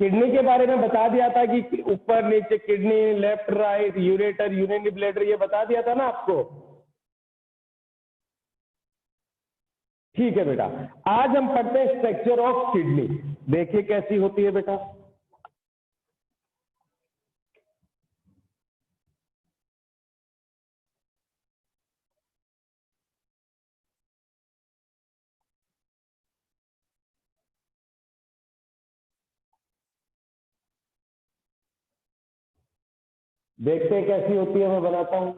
Kidney के बारे में बता दिया था कि ऊपर नीचे kidney, left right, ureter, urinary bladder, ये बता दिया था ना आपको। ठीक है बेटा, आज हम पढ़ते हैं स्ट्रक्चर ऑफ किडनी। देखिए कैसी होती है बेटा। देखते हैं कैसी होती है, मैं बनाता हूं।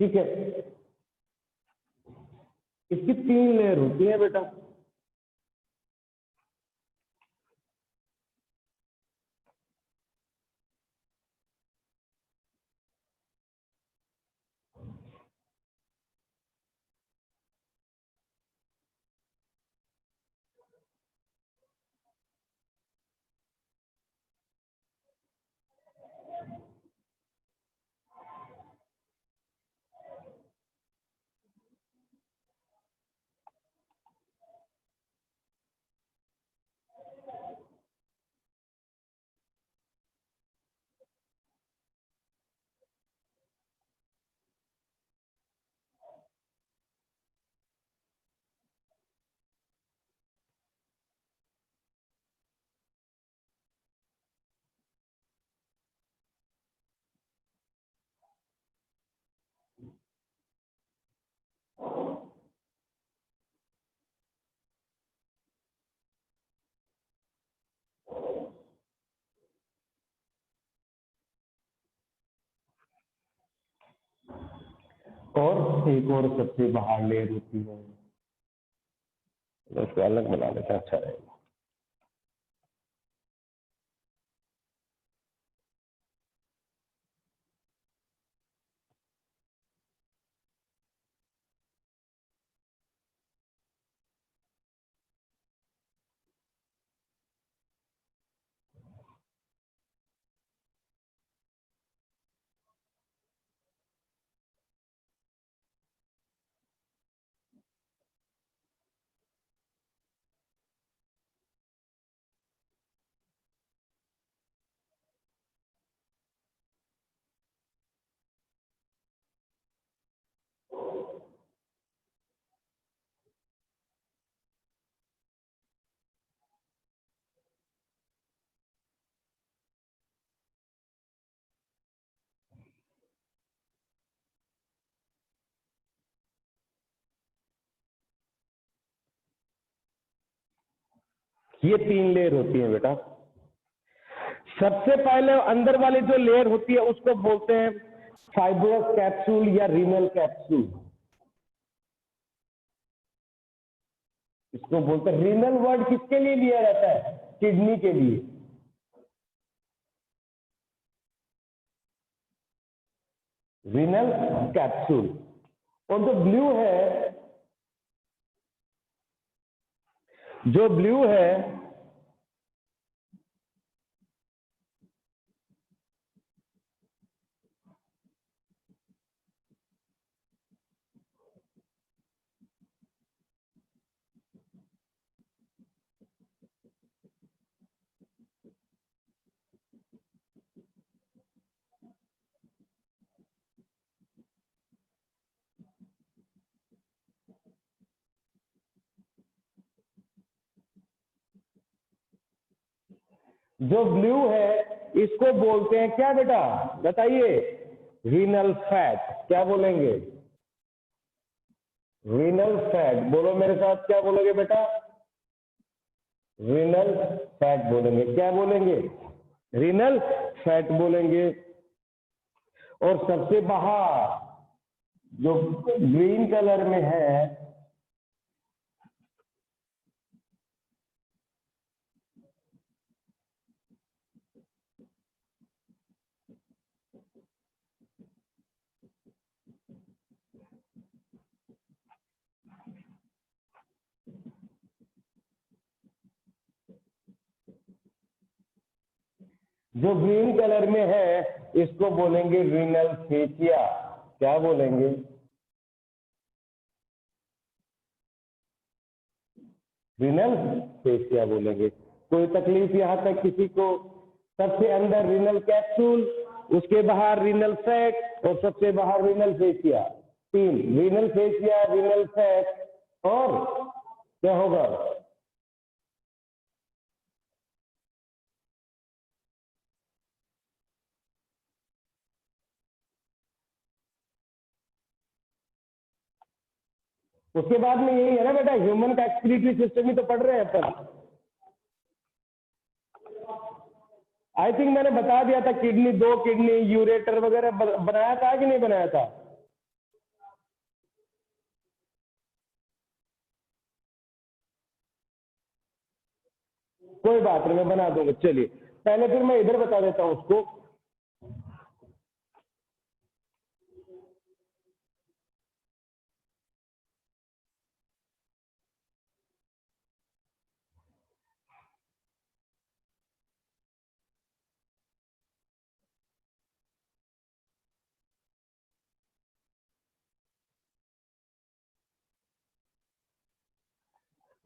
ठीक है, इसकी 3 लेयर होती है बेटा। और एक और सबसे बाहर लेयर होती है, उसको अलग बना लेते हैं, अच्छा रहेगा। ये 3 लेयर होती है बेटा। सबसे पहले अंदर वाली जो लेयर होती है उसको बोलते हैं फाइब्रस कैप्सूल या रीनल कैप्सूल। इसको बोलते हैं, रीनल वर्ड किसके लिए लिया जाता है? किडनी के लिए। Renal capsule. और जो ब्लू है जो ब्लू है इसको बोलते हैं क्या बेटा, बताइए? रीनल फैट, क्या बोलेंगे? रीनल फैट, बोलो मेरे साथ, क्या बोलोगे बेटा? रीनल फैट बोलेंगे। क्या बोलेंगे? रीनल फैट बोलेंगे। और सबसे बाहर जो ग्रीन कलर में है, जो ग्रीन कलर में है इसको बोलेंगे रीनल फेसिया। क्या बोलेंगे? रीनल फेसिया बोलेंगे। कोई तकलीफ यहां तक किसी को? सबसे अंदर रीनल कैप्सूल, उसके बाहर रीनल फैट और सबसे बाहर रीनल फेसिया। तीन, रीनल फेसिया, रीनल फैट और क्या होगा? उसके बाद में यही है ना बेटा, ह्यूमन का एक्सक्रीटरी सिस्टम ही तो पढ़ रहे हैं अपन। आई थिंक मैंने बता दिया था, किडनी, दो किडनी, यूरेटर वगैरह बनाया था कि नहीं बनाया था? कोई बात नहीं, मैं बना दूंगा। चलिए पहले फिर मैं इधर बता देता हूं उसको।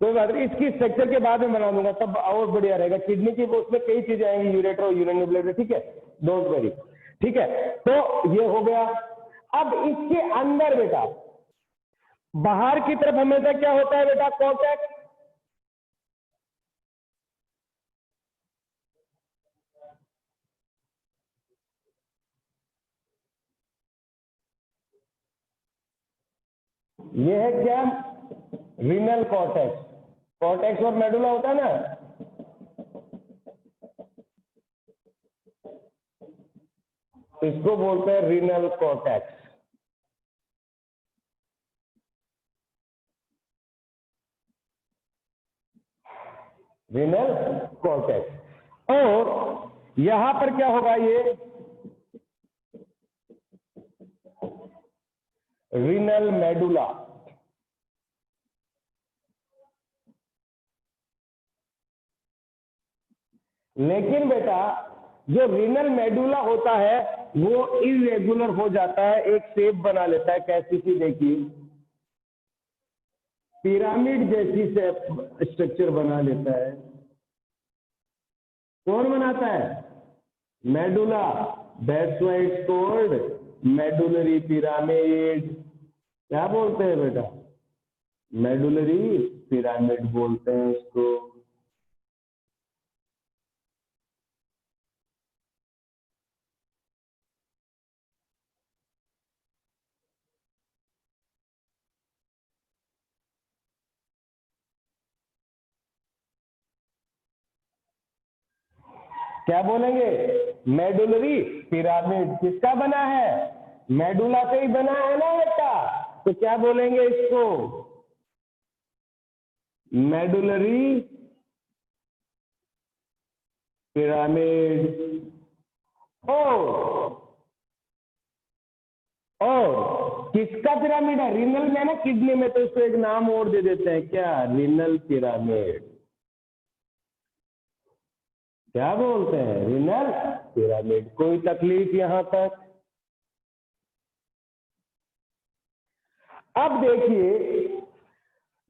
कोई बात नहीं, इसकी स्ट्रक्चर के बाद में बना दूंगा, तब और बढ़िया रहेगा। किडनी की उसमें कई चीजें आएंगी, यूरेटर और यूरिन ब्लैडर, ठीक है, डोंट वरी। ठीक है, तो ये हो गया। अब इसके अंदर बेटा, बाहर की तरफ हमेशा क्या होता है बेटा? कॉर्टेक्स। ये है क्या? Renal cortex. कॉर्टेक्स और मेडुला होता है ना, इसको बोलते हैं रीनल कॉर्टेक्स। Renal cortex. और यहां पर क्या होगा? ये रीनल मेडुला। लेकिन बेटा जो रीनल मेडुला होता है वो इरेगुलर हो जाता है, एक शेप बना लेता है। कैसी सी? देखिए, पिरामिड जैसी स्ट्रक्चर बना लेता है। कौन बनाता है? Medulla. That's why it's called medullary pyramid. क्या बोलते हैं बेटा? मेडुलरी पिरामिड बोलते हैं इसको। क्या बोलेंगे? Medullary pyramid. किसका बना है? मेडुला से ही बना है ना बेटा, तो क्या बोलेंगे इसको? Medullary pyramid. और किसका पिरामिड है? रीनल में ना, किडनी में, तो इसको एक नाम और दे देते हैं। क्या? Renal pyramid. क्या बोलते हैं? Renal pyramid. कोई तकलीफ यहां तक? अब देखिए,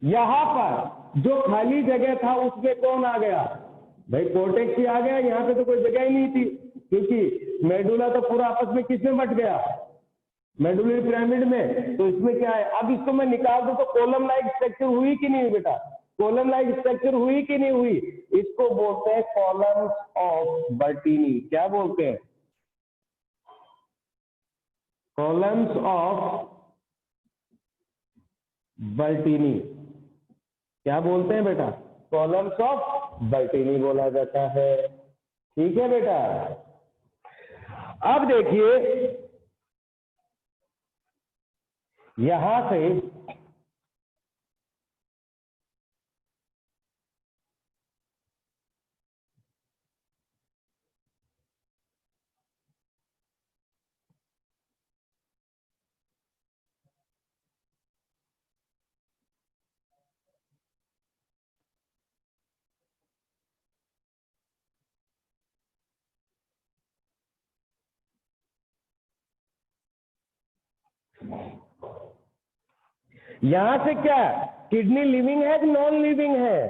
यहां पर जो खाली जगह था उसमें कौन आ गया? भाई कॉर्टेक्स ही आ गया। यहां पे तो कोई जगह ही नहीं थी, क्योंकि मेडुला तो पूरा आपस में किसमें बट गया? मेडुलरी पिरामिड में। तो इसमें क्या है? अब इसको मैं निकाल दूं तो कॉलम लाइक स्ट्रक्चर हुई कि नहीं बेटा? कॉलम लाइक स्ट्रक्चर हुई कि नहीं हुई? इसको बोलते हैं कॉलम्स ऑफ बर्टीनी। क्या बोलते हैं? कॉलम्स ऑफ बल्टिनी, क्या बोलते हैं बेटा? कॉलम्स ऑफ बल्टिनी बोला जाता है। ठीक है बेटा। अब देखिए यहां से यहां से क्या किडनी लिविंग है कि नॉन लिविंग है?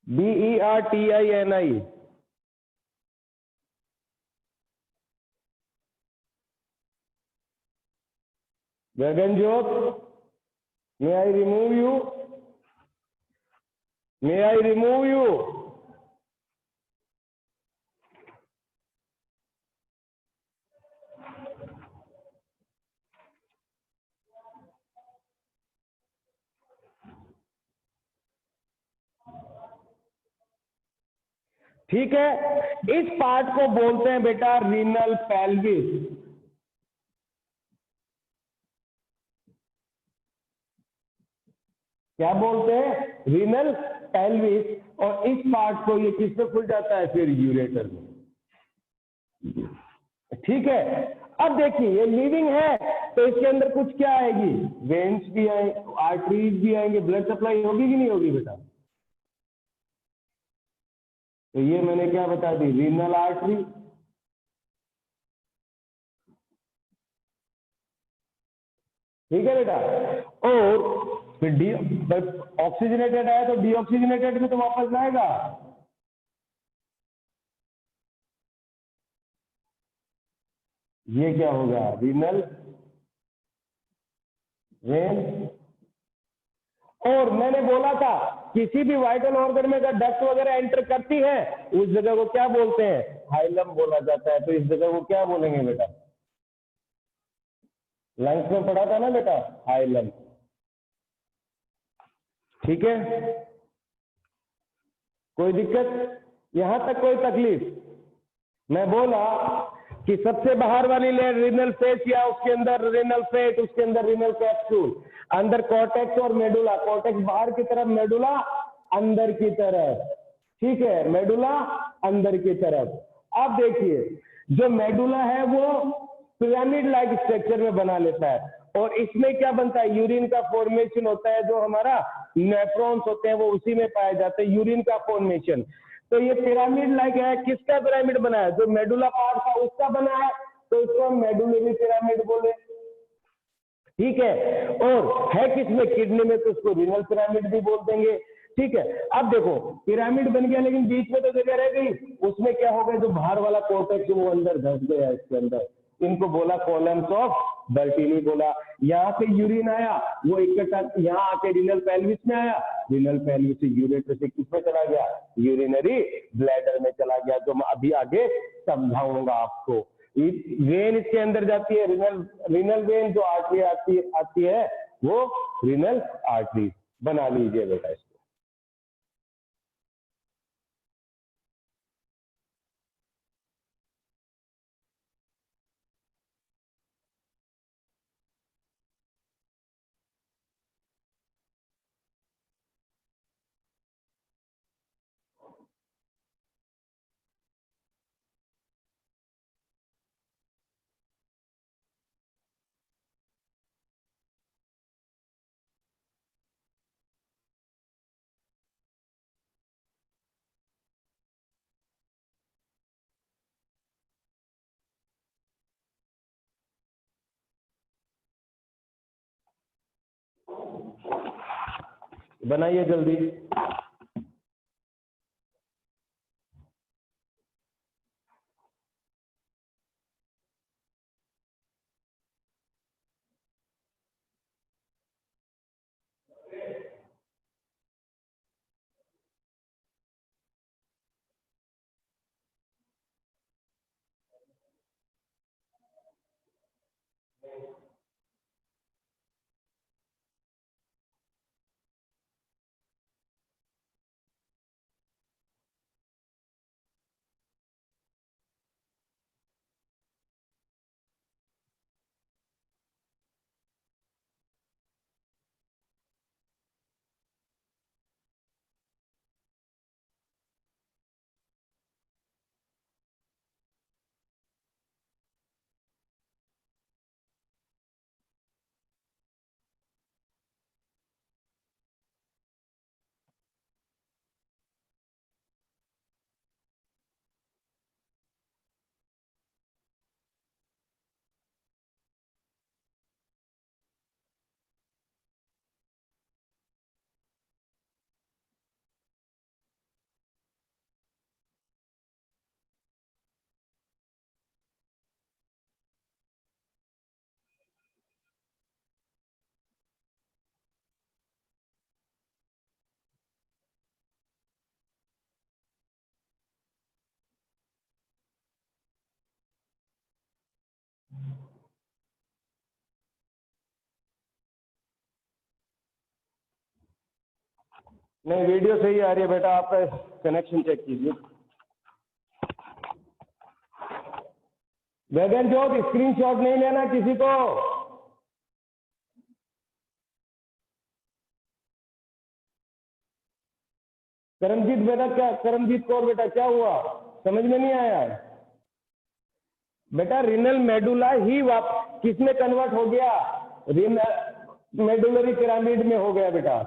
BERTINI, Gaganjot, may I remove you? May I remove you? ठीक है, इस पार्ट को बोलते हैं बेटा रीनल पेल्विस। क्या बोलते हैं? Renal pelvis. और इस पार्ट को ये किसमें खुल जाता है? फिर यूरेटर में। ठीक है। अब देखिए ये लिविंग है तो इसके अंदर कुछ क्या आएगी? वेन्स भी आएंगे, आर्टरीज भी आएंगे, ब्लड सप्लाई होगी कि नहीं होगी बेटा? तो ये मैंने क्या बता दी? Renal artery. ठीक है बेटा। और फिर ऑक्सीजनेटेड आया तो डीऑक्सीजनेटेड में तो वापस जाएगा। ये क्या होगा? Renal vein. और मैंने बोला था किसी भी वाइटल ऑर्गन में अगर डक्ट वगैरह एंटर करती है उस जगह को क्या बोलते हैं? हाइलम बोला जाता है। तो इस जगह को क्या बोलेंगे बेटा? लंग्स में पढ़ा था ना बेटा, हाइलम। ठीक है, कोई दिक्कत? यहां तक कोई तकलीफ? मैं बोला कि सबसे बाहर वाली लेयर रीनल फेस या उसके अंदर रीनल फेट, उसके अंदर रीनल कैप्सूल, अंदर कॉर्टेक्स और मेडुला। कॉर्टेक्स बाहर की तरफ, मेडुला अंदर की तरफ। ठीक है, मेडुला अंदर की तरफ। अब देखिए जो मेडुला है वो पिरामिड लाइक स्ट्रक्चर में बना लेता है और इसमें क्या बनता है? यूरिन का फॉर्मेशन होता है। जो हमारा नेफ्रॉन्स होते हैं वो उसी में पाए जाते हैं, यूरिन का फॉर्मेशन। तो ये पिरामिड लाइक है। किसका पिरामिड बना है? जो मेडुला पार्ट था उसका बना है, तो इसको हम मेडुलरी पिरामिड बोले। ठीक है, और है किसमें? किडनी में, तो उसको रीनल पिरामिड भी बोल देंगे। ठीक है। अब देखो पिरामिड बन गया लेकिन बीच में तो जगह रह गई, उसमें क्या हो गया? जो बाहर वाला कॉर्टेक्स वो अंदर धस गया इसके अंदर। इनको बोला कॉलम्स ऑफ बल्टिनी बोला। यहाँ से यूरिन आया, वो इकट्ठा यहाँ आके रीनल पेल्विस में आया, रीनल पेल्विस से यूरेटर से किसमें चला गया? यूरिनरी ब्लैडर में चला गया, जो मैं अभी आगे समझाऊंगा आपको। वेन इसके अंदर जाती है, रीनल वेन। जो आर्टरी आती है वो रीनल आर्टरी। बना लीजिए बेटा इसको। बनाइए जल्दी। नहीं, वीडियो सही आ रही है बेटा, आपका कनेक्शन चेक कीजिए। गगनजोत, स्क्रीनशॉट नहीं लेना किसी को। करमजीत बेटा, क्या करमजीत कौर बेटा, क्या हुआ, समझ में नहीं आया? बेटा रिनल मेडुला ही किस में कन्वर्ट हो गया? मेडुलरी पिरामिड में हो गया बेटा।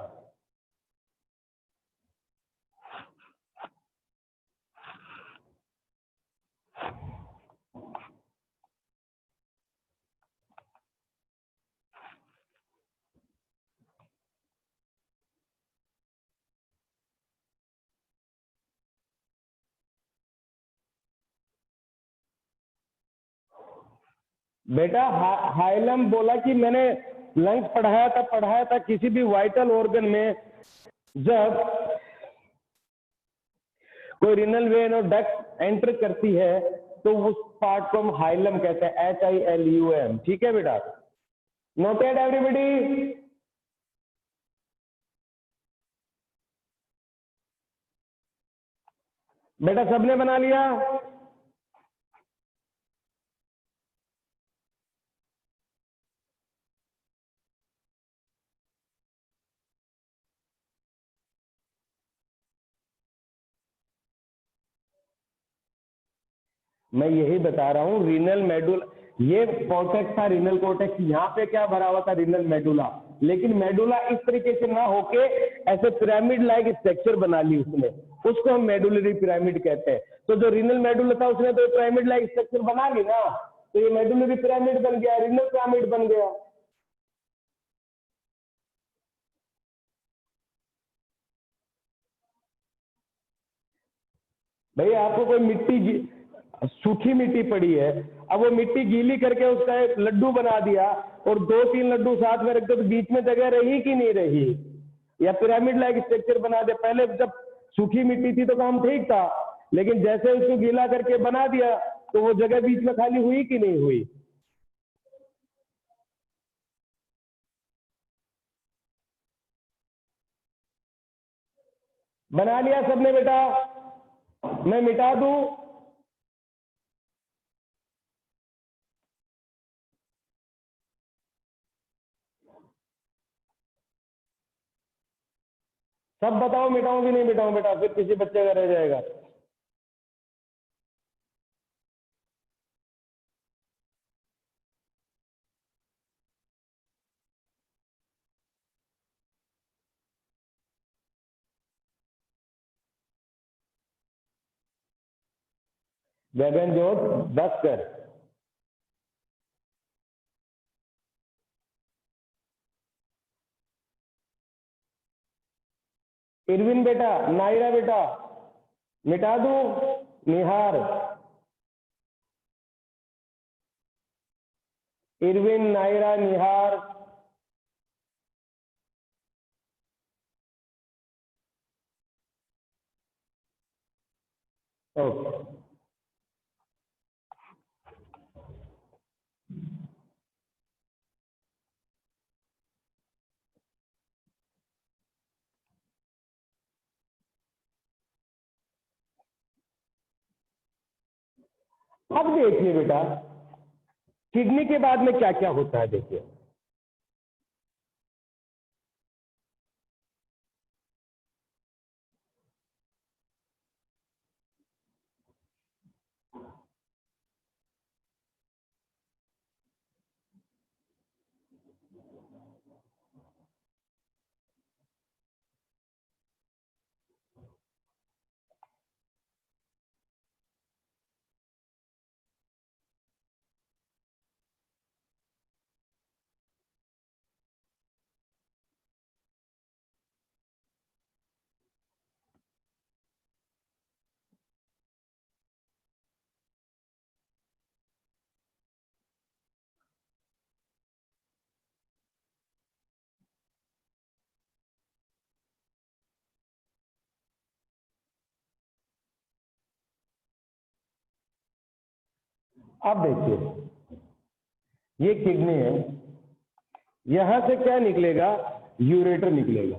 बेटा हाइलम बोला कि मैंने लंग्स पढ़ाया था किसी भी वाइटल ऑर्गन में जब कोई रिनल वेन और डक्ट एंटर करती है तो उस पार्ट को हम हाइलम कहते हैं, HILUM। ठीक है बेटा, नोटेड एवरीबॉडी? बेटा सबने बना लिया? मैं यही बता रहा हूं, रीनल मेडुला, ये कॉर्टेक्स था, रीनल कॉर्टेक्स, यहाँ पे क्या भरा हुआ था? Renal medulla. लेकिन मेडुला इस तरीके से ना होके ऐसे पिरामिड लाइक स्ट्रक्चर बना ली उसने, उसको हम मेडुलरी पिरामिड कहते हैं। तो जो रीनल मेडुला था उसने तो पिरामिड लाइक स्ट्रक्चर बना ली ना, तो ये मेडुलरी पिरामिड बन गया, रीनल पिरामिड बन गया। भैया आपको कोई मिट्टी, सूखी मिट्टी पड़ी है, अब वो मिट्टी गीली करके उसका एक लड्डू बना दिया और 2-3 लड्डू साथ में रख दो तो बीच में जगह रही कि नहीं रही? या पिरामिड लाइक स्ट्रक्चर बना दे। पहले जब सूखी मिट्टी थी तो काम ठीक था, लेकिन जैसे उसको गीला करके बना दिया तो वो जगह बीच में खाली हुई कि नहीं हुई? बना लिया सबने बेटा? मैं मिटा दूं? सब बताओ, मिटाऊं कि नहीं मिटाऊं बेटा, फिर किसी बच्चे का रह जाएगा। गगनजोत बस कर। इरविन बेटा, नायरा बेटा, मिटा दूं? निहार, इरविन, नायरा, निहार, ओके। अब देखिए बेटा, किडनी के बाद में क्या क्या होता है, देखिए। अब देखिए, ये किडनी है, यहां से क्या निकलेगा, यूरेटर निकलेगा।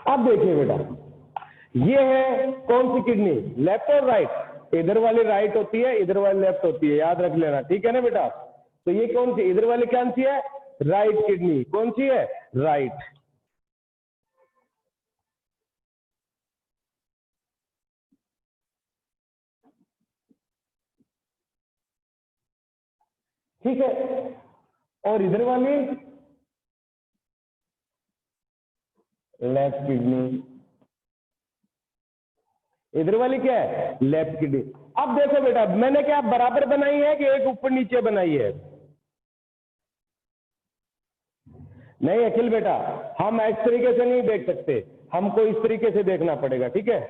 अब देखिए बेटा, ये है कौन सी किडनी, लेफ्ट और राइट। इधर वाली राइट होती है, इधर वाली लेफ्ट होती है, याद रख लेना, ठीक है ना बेटा। तो ये कौन सी, इधर वाली कौन सी है, राइट किडनी। कौन सी है, राइट। ठीक है, और इधर वाली लेफ्ट किडनी। इधर वाली क्या है, लेफ्ट किडनी। अब देखो बेटा, मैंने क्या बराबर बनाई है कि एक ऊपर नीचे बनाई है? नहीं अखिल बेटा, हम इस तरीके से नहीं देख सकते, हमको इस तरीके से देखना पड़ेगा, ठीक है।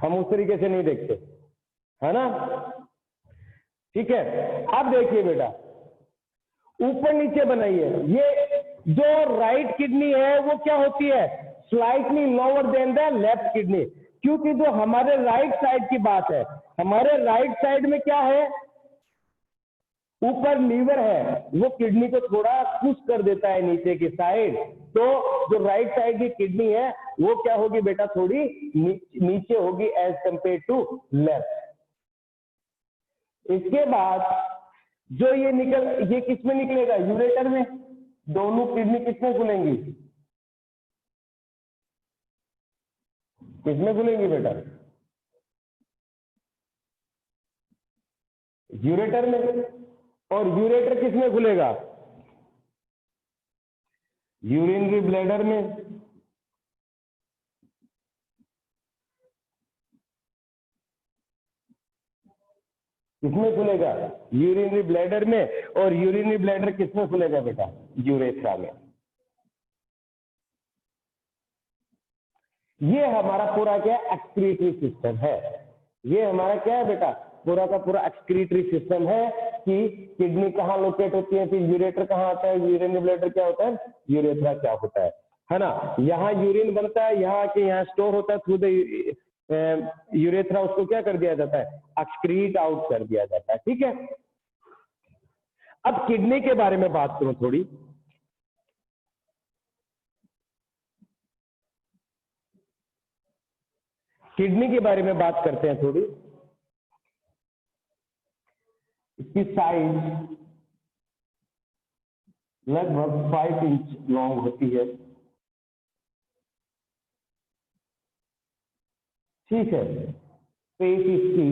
हम उस तरीके से नहीं देखते, है ना, ठीक है। अब देखिए बेटा, ऊपर नीचे बनाइए। ये जो राइट किडनी है वो क्या होती है, slightly lower than the left kidney. क्योंकि जो हमारे राइट साइड की बात है, हमारे राइट साइड में क्या है, ऊपर लीवर है, वो किडनी को थोड़ा पुश कर देता है नीचे की साइड। तो जो राइट साइड की किडनी है वो क्या होगी बेटा, थोड़ी नीचे होगी एज कंपेयर टू लेफ्ट। इसके बाद जो ये किस में निकलेगा? यूरेटर में। दोनों किडनी किसमें खुलेंगी? किसमें खुलेंगी बेटा? यूरेटर में। और यूरेटर किसमें खुलेगा? यूरिनरी ब्लैडर में। किसमें खुलेगा? यूरिनरी ब्लैडर में। और यूरिनरी ब्लैडर किसमें खुलेगा बेटा? यूरेथ्रा में। ये हमारा पूरा क्या एक्सक्रीटरी सिस्टम है। ये हमारा क्या है बेटा? पूरा का पूरा एक्सक्रीटरी सिस्टम है कि किडनी कहाँ लोकेट होती है, फिर यूरेटर कहाँ आता है, यूरिनरी ब्लैडर क्या होता है, यूरेथ्रा क्या होता है ना। यहाँ यूरिन बनता है, यहाँ आके यहाँ स्टोर होता है थ्रू द यूरेथ्रा, उसको क्या कर दिया जाता है? एक्सक्रीट आउट कर दिया जाता है। ठीक है। अब किडनी के बारे में बात करूं थोड़ी। किडनी के बारे में बात करते हैं थोड़ी। इसकी साइज लगभग 5 इंच लॉन्ग होती है। ठीक है। पेट इसकी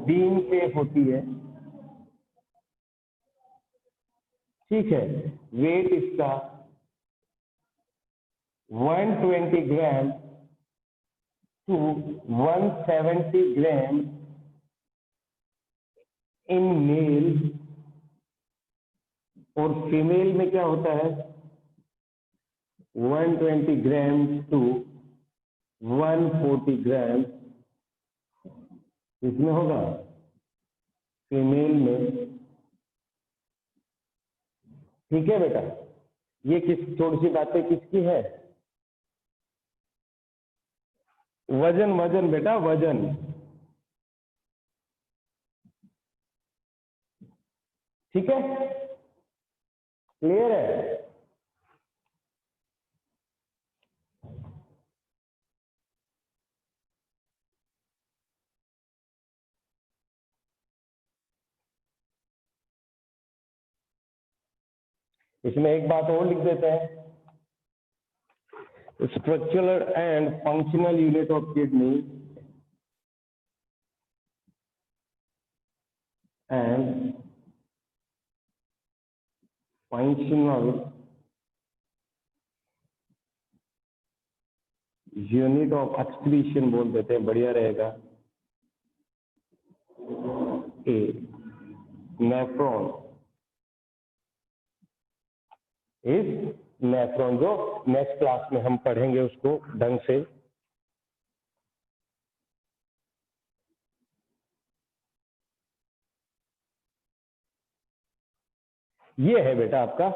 बीन शेप होती है। ठीक है। वेट इसका 120 ग्राम टू 170 ग्राम इन मेल। और फीमेल में क्या होता है? 120 ग्राम टू 140 ग्राम इसमें होगा फीमेल में। ठीक है बेटा। ये थोड़ी सी बातें किसकी है? वजन, वजन बेटा, वजन। ठीक है, क्लियर है? इसमें एक बात और लिख देते हैं। Structural and functional unit of kidney and functional unit of excretion बोल देते हैं, बढ़िया रहेगा। ए नेफ्रॉन इज नेफ्रॉन, जो नेक्स्ट क्लास में हम पढ़ेंगे उसको ढंग से। ये है बेटा आपका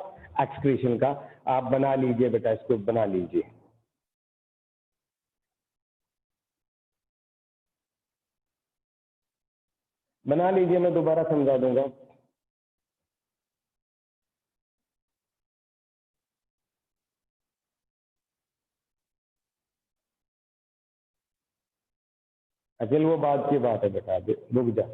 एक्सक्रीशन का। आप बना लीजिए बेटा, इसको बना लीजिए। बना लीजिए, मैं दोबारा समझा दूंगा। अचल वो बात की बात है बेटा, रुक जा।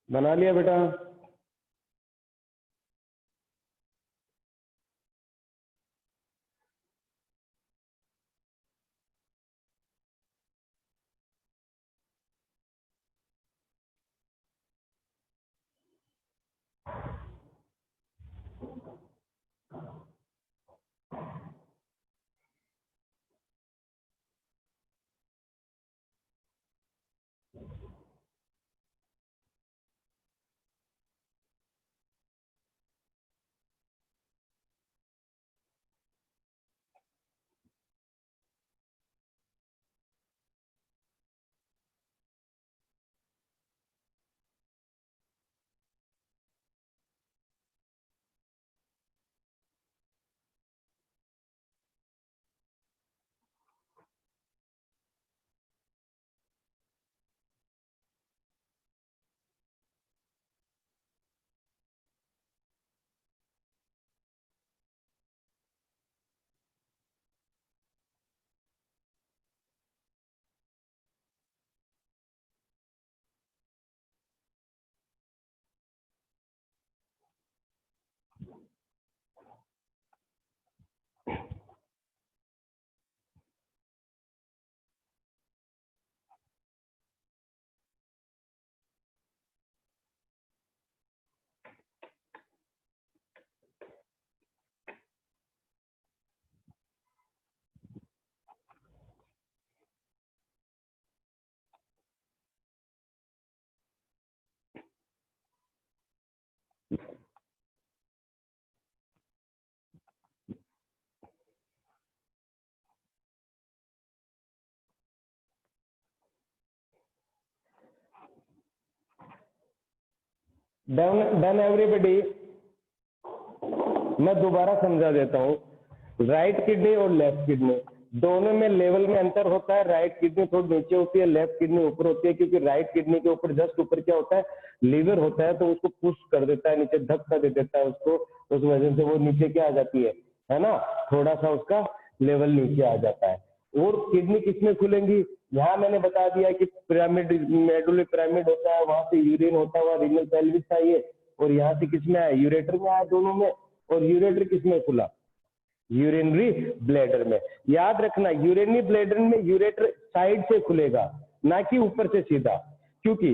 बना लिया बेटा? Done everybody. मैं दोबारा समझा देता हूँ, राइट किडनी और लेफ्ट किडनी दोनों में लेवल में अंतर होता है। राइट किडनी थोड़ी नीचे होती है, लेफ्ट किडनी ऊपर होती है, क्योंकि राइट किडनी के ऊपर जस्ट ऊपर क्या होता है, लीवर होता है, तो उसको पुश कर देता है नीचे, धक्का दे देता है उसको, उस वजह से वो नीचे क्या आ जाती है ना, थोड़ा सा उसका लेवल नीचे आ जाता है। और किडनी किसमें खुलेंगी, यहाँ मैंने बता दिया कि पिरामिड, मेडुलरी पिरामिड होता है, वहां से यूरिन होता हुआ रीनल पेल्विस चाहिए, और यहाँ से किसमें आया, यूरेटर में आया दोनों में। और यूरेटर किसमें खुला, यूरिनरी ब्लैडर में। याद रखना, यूरिनरी ब्लैडर में यूरेटर साइड से खुलेगा, ना कि ऊपर से सीधा, क्योंकि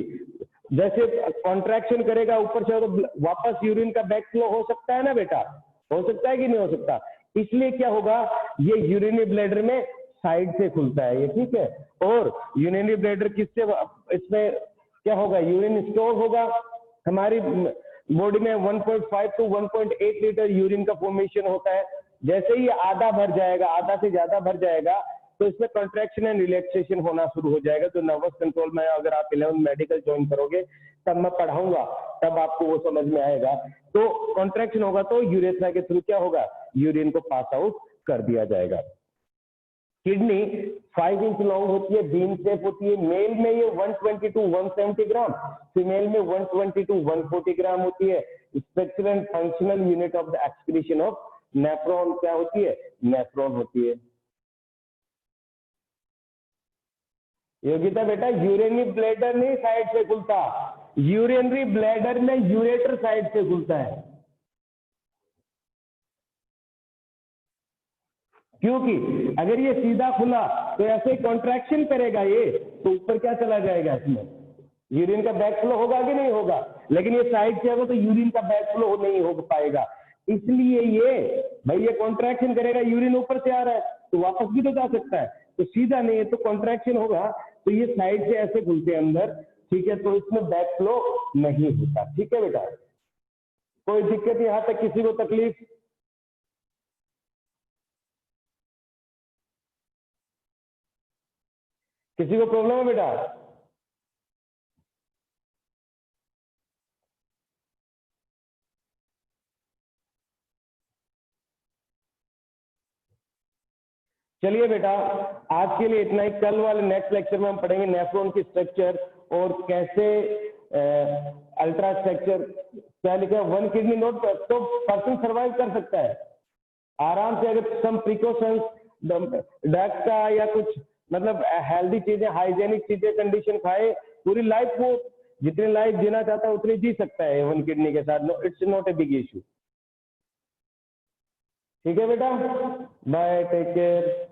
जैसे कॉन्ट्रैक्शन करेगा ऊपर से तो वापस यूरिन का बैक फ्लो हो सकता है ना बेटा, हो सकता है कि नहीं हो सकता। इसलिए क्या होगा, ये यूरिनरी ब्लैडर में साइड से खुलता है ये, ठीक है। और यूरिनरी ब्लैडर किससे, इसमें क्या होगा, यूरिन स्टोर होगा। हमारी बॉडी में 1.5 to 1.8 लीटर यूरिन का फॉर्मेशन होता है। जैसे ही आधा भर जाएगा, आधा से ज्यादा भर जाएगा, तो इसमें कंट्रैक्शन एंड रिलैक्सेशन होना शुरू हो जाएगा। तो नर्वस कंट्रोल में अगर आप 11 मेडिकल ज्वाइन करोगे, तब मैं पढ़ाऊंगा, तब आपको वो समझ में आएगा। तो कॉन्ट्रैक्शन होगा तो यूरेथ्रा के थ्रू क्या होगा, यूरिन को पास आउट कर दिया जाएगा। किडनी 5 इंच लॉन्ग होती है, बीन शेप होती है। मेल में ये 120 to 170 ग्राम, फीमेल में 120 to 140 ग्राम होती है। Structural and functional unit of the excretion of nephron क्या होती है, नेफ्रॉन होती है। योगिता बेटा, यूरिनरी ब्लैडर नहीं साइड से खुलता, यूरिनरी ब्लैडर में यूरेटर साइड से खुलता है, क्योंकि अगर ये सीधा खुला तो ऐसे कॉन्ट्रैक्शन करेगा ये, तो ऊपर क्या चला जाएगा, इसमें यूरिन का बैक फ्लो होगा कि नहीं होगा। लेकिन ये साइड से होगा तो यूरिन का बैक फ्लो नहीं हो पाएगा। इसलिए ये भाई ये कॉन्ट्रैक्शन करेगा, यूरिन ऊपर से आ रहा है तो वापस भी तो जा सकता है, तो सीधा नहीं है, तो कॉन्ट्रैक्शन होगा तो ये साइड से ऐसे खुलते हैं अंदर, ठीक है। तो इसमें बैक फ्लो नहीं होता, ठीक है बेटा। कोई दिक्कत यहां तक, किसी को तकलीफ, किसी को प्रॉब्लम है बेटा। चलिए बेटा, आज के लिए इतना ही। कल वाले नेक्स्ट लेक्चर में हम पढ़ेंगे नेफ्रॉन की स्ट्रक्चर और कैसे अल्ट्रा स्ट्रक्चर क्या लिखा है, 1 किडनी नोट, तो पर्सन सर्वाइव कर सकता है आराम से, अगर सम प्रिकॉशंस ड्रग का या कुछ मतलब हेल्दी चीजें, हाइजेनिक चीजें, कंडीशन खाए, पूरी लाइफ वो जितनी लाइफ जीना चाहता है उतनी जी सकता है 1 किडनी के साथ। No, it's not a big issue. ठीक है बेटा, बाय, टेक केयर।